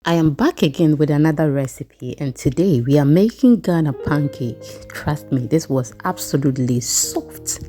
I am back again with another recipe, and today we are making Ghana pancake. Trust me, this was absolutely soft,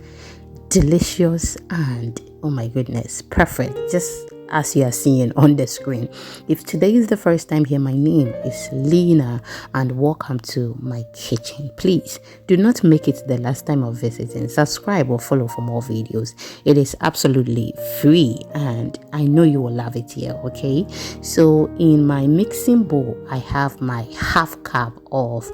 delicious, and oh my goodness, perfect, just as you are seeing on the screen. If today is the first time here, my name is Lena and welcome to my kitchen. Please do not make it the last time of visiting. Subscribe or follow for more videos. It is absolutely free and I know you will love it here. Okay, so in my mixing bowl I have my half cup of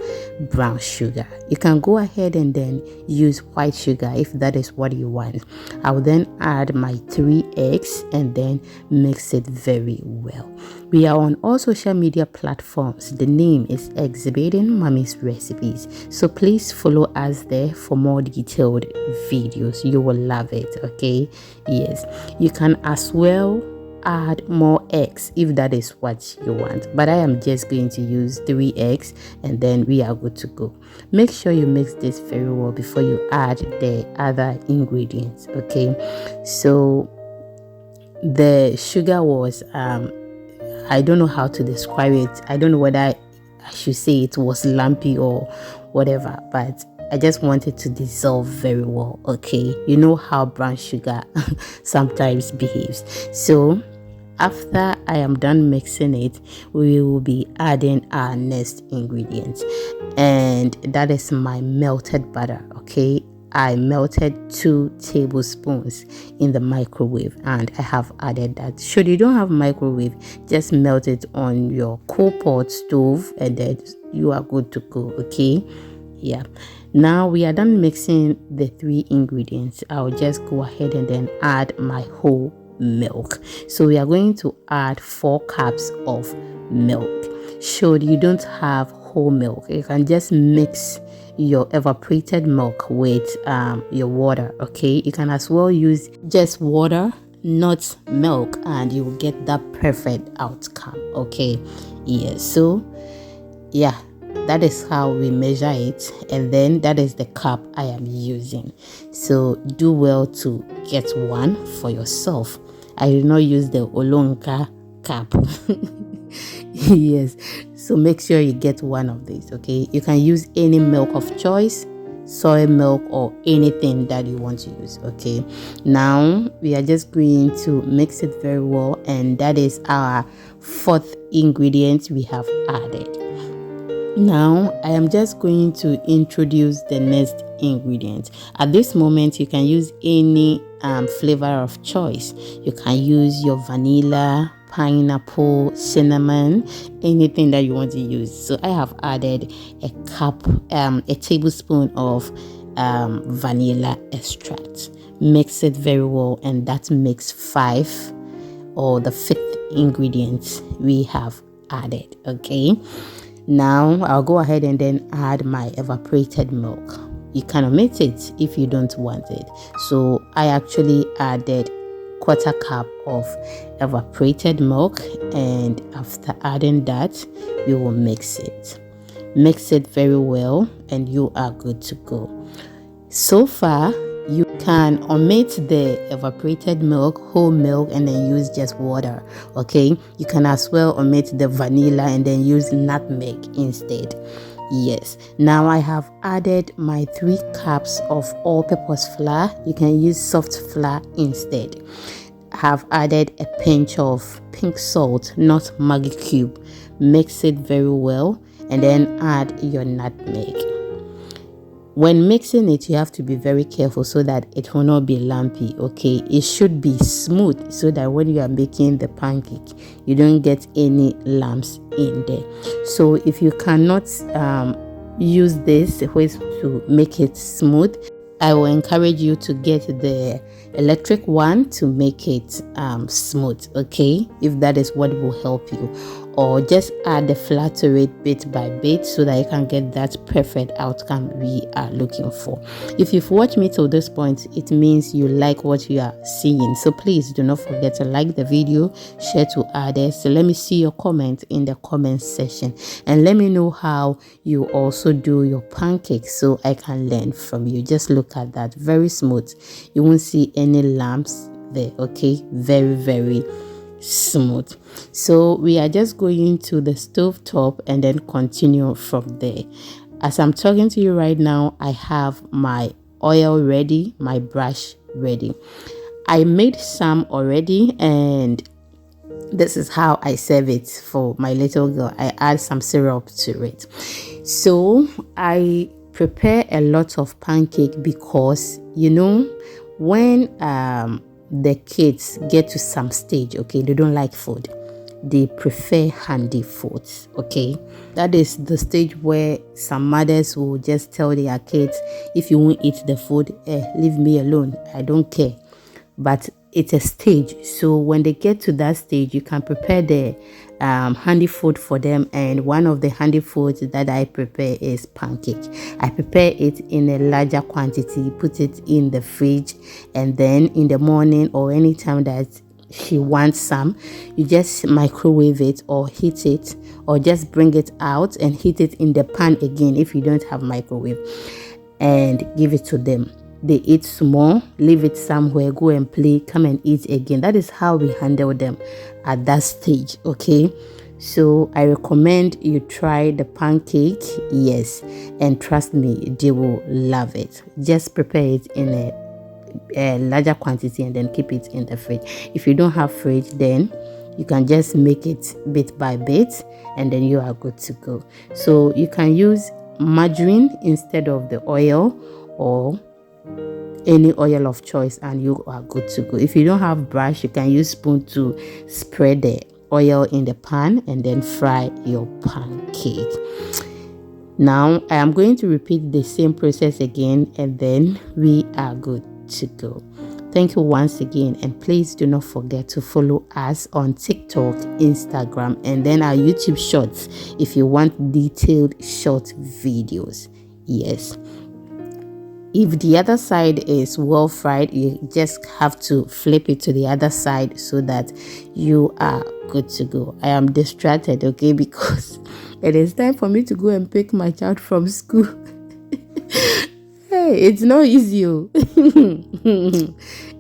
brown sugar. You can go ahead and then use white sugar if that is what you want. I will then add my 3 eggs and then mix it very well. We are on all social media platforms. The name is Exhibiting Mommy's Recipes, so please follow us there for more detailed videos. You will love it. Okay, yes, you can as well add more eggs if that is what you want, but I am just going to use 3 eggs and then we are good to go. Make sure you mix this very well before you add the other ingredients. Okay, so the sugar was I don't know how to describe it. I don't know whether I should say it was lumpy or whatever, but I just wanted to dissolve very well. Okay, you know how brown sugar sometimes behaves. So after I am done mixing it, we will be adding our next ingredient, and that is my melted butter. Okay, I melted 2 tablespoons in the microwave and I have added that. Should you don't have microwave, just melt it on your coal pot stove and then you are good to go. Okay, yeah, now we are done mixing the 3 ingredients. I'll just go ahead and then add my whole milk. So we are going to add 4 cups of milk. Should you don't have whole milk, you can just mix your evaporated milk with your water. Okay, you can as well use just water, not milk, and you will get that perfect outcome. Okay, yes, so yeah, that is how we measure it, and then that is the cup I am using. So do well to get one for yourself. I did not use the Olonka cup. Yes, so make sure you get one of these. Okay, you can use any milk of choice, soy milk or anything that you want to use. Okay, now we are just going to mix it very well, and that is our 4th ingredient we have added. Now I am just going to introduce the next ingredient. At this moment you can use any flavor of choice. You can use your vanilla, pineapple, cinnamon, anything that you want to use. So I have added a tablespoon of vanilla extract. Mix it very well, and that makes 5, or the 5th ingredient we have added. Okay, now I'll go ahead and then add my evaporated milk. You can omit it if you don't want it. So I actually added 1/4 cup of evaporated milk, and after adding that we will mix it very well, and you are good to go. So far you can omit the evaporated milk, whole milk, and then use just water. Okay, you can as well omit the vanilla and then use nutmeg instead. Yes, now I have added my 3 cups of all-purpose flour. You can use soft flour instead. I have added a pinch of pink salt, not Maggi cube. Mix it very well and then add your nutmeg. When mixing it, you have to be very careful so that it will not be lumpy. Okay, it should be smooth so that when you are making the pancake you don't get any lumps in there. So if you cannot use this way to make it smooth, I will encourage you to get the electric one to make it smooth. Okay, if that is what will help you, or just add the flour to it bit by bit so that you can get that perfect outcome we are looking for. If you've watched me till this point, it means you like what you are seeing. So please do not forget to like the video, share to others. So let me see your comment in the comment section, and let me know how you also do your pancakes so I can learn from you. Just look at that, very smooth. You won't see any lumps there. Okay, very smooth. So we are just going to the stove top and then continue from there. As I'm talking to you right now, I have my oil ready, my brush ready. I made some already, and this is how I serve it for my little girl. I add some syrup to it. So I prepare a lot of pancake because, you know, when the kids get to some stage, okay, they don't like food, they prefer handy foods. Okay, that is the stage where some mothers will just tell their kids, if you won't eat the food, leave me alone, I don't care. But it's a stage, so when they get to that stage, you can prepare the handy food for them. And one of the handy foods that I prepare is pancake. I prepare it in a larger quantity, put it in the fridge, and then in the morning or anytime that she wants some, you just microwave it or heat it, or just bring it out and heat it in the pan again if you don't have microwave, and give it to them. They eat small, leave it somewhere, go and play, come and eat again. That is how we handle them at that stage. Okay, so I recommend you try the pancake. Yes, and trust me, they will love it. Just prepare it in a larger quantity and then keep it in the fridge. If you don't have fridge, then you can just make it bit by bit and then you are good to go. So you can use margarine instead of the oil, or any oil of choice, and you are good to go. If you don't have brush, you can use spoon to spread the oil in the pan and then fry your pancake. Now I am going to repeat the same process again, and then we are good to go. Thank you once again, and please do not forget to follow us on TikTok, Instagram, and then our YouTube shorts if you want detailed short videos. Yes, if the other side is well fried, you just have to flip it to the other side so that you are good to go. I am distracted, okay, because it is time for me to go and pick my child from school. Hey, it's not easy.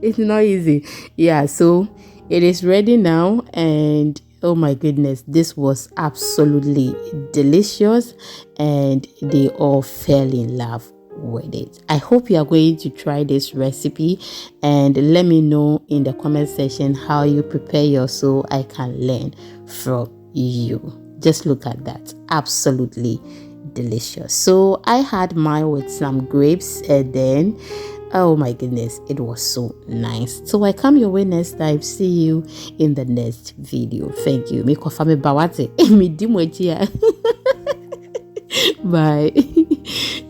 It's not easy. Yeah, so it is ready now, and oh my goodness, this was absolutely delicious, and they all fell in love with it. I hope you are going to try this recipe, and let me know in the comment section how you prepare yours so I can learn from you. Just look at that, absolutely delicious. So I had mine with some grapes, and then oh my goodness, it was so nice. So I come your way next time. See you in the next video. Thank you. Bye.